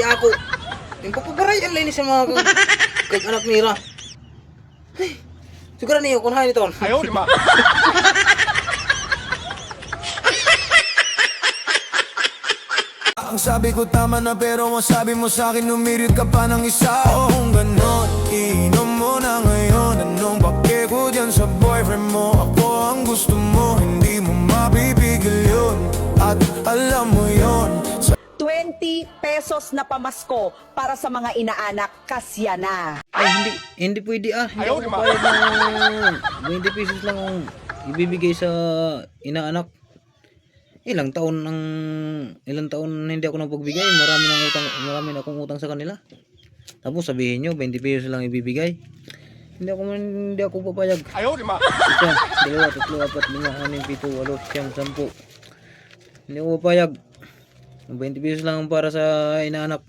ako. Yung papabaray ang linis sa mga kag-anak nila. Ay, siguro niyo kung hain ito. Ayaw, di ba? Ang sabi ko tama na pero ang sabi mo sa'kin umirit ka pa ng isa. O kung ganon, inom mo na ngayon. Anong pake ko dyan sa boyfriend mo? Ako ang gusto mo, hindi mo mapipigil yun. At alam mo yun. 20 pesos na pamasko para sa mga inaanak, kasya na. Ay, hindi pwede Hindi Ayaw, ako di ba? bayad ng 20 pesos lang ang ibibigay sa inaanak. Ilang taon hindi ako napagbigay. Marami na akong utang sa kanila. Tapos sabihin nyo, 20 pesos lang ibibigay. Hindi ako papayag. Ayaw, di ba? 1, 2, 3, 4, 5, 6, 7, 8, 9, 10. Hindi ako papayag. 20 pesos lang para sa inaanak.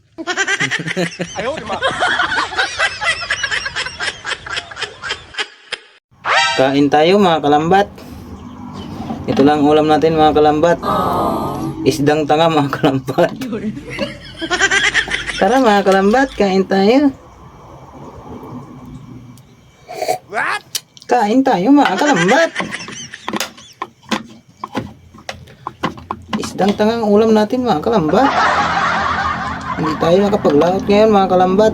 Ayaw, di ba? Kain tayo mga kalambat. Ito lang ulam natin mga kalambat. Isdang tanga mga kalambat. Tara mga kalambat, kain tayo. What? Kain tayo mga kalambat. Isdang tanga ang ulam natin mga kalambat. Hindi tayo makapaglaot ngayon mga kalambat.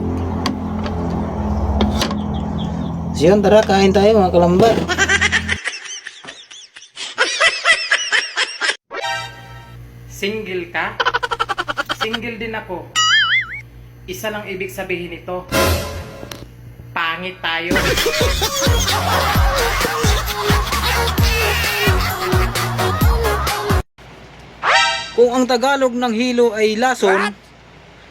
Siyon, tara kain tayo mga kalambat. Single ka? Single din ako. Isa lang ibig sabihin nito. Pangit tayo. Kung ang Tagalog ng hilo ay lason,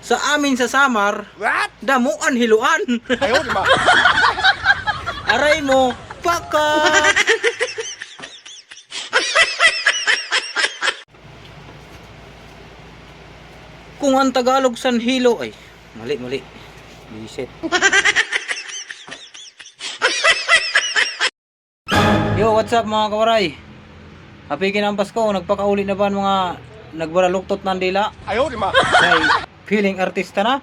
sa amin sa Samar, What? damuan hiluan. Ayaw, di ba? Aray mo, pakat! Kung ang Tagalog san hilo ay mali. Bisit. Yo, what's up mga kawaray? Hapikin ang Pasko, nagpakauli na ba ang mga nagbaraluktot ng dila? Ayaw, di ba? Ay, feeling artista na?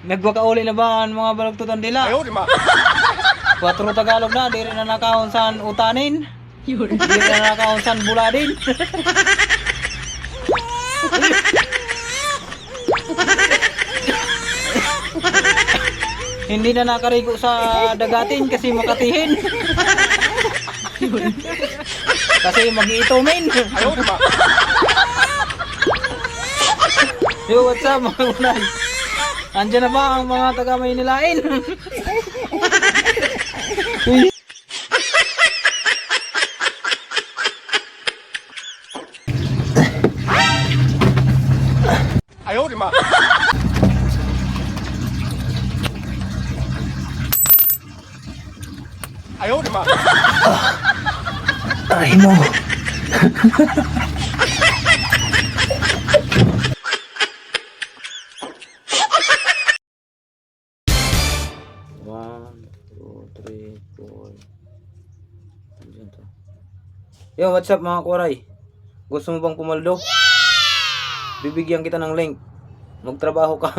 Nagpakauli na ba ang mga baluktot ng dila? Ayaw, di ba? 4 Tagalog na, di rin na nakahon san utanin. Di rin na nakahon san buladin. Hindi na nakarigo sa dagatin kasi makatihin. Kasi mag-iitumin. Ayaw, di ba? Yo, what's up mga unay? Andiyan na ba ang mga taga Maynilain? Ayaw, di ba? Ayaw, di ba? Ay mo. One, two, three, four. Yo, what's up mga kuwaray? Gusto mo bang pumaldo? Bibigyan kita ng link. Magtrabaho ka.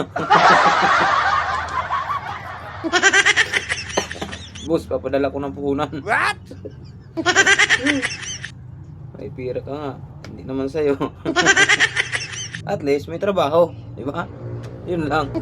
Boss, papadala ko ng puhunan. What? May pira ka nga. Hindi naman sa'yo. At least may trabaho. Diba? Yun lang.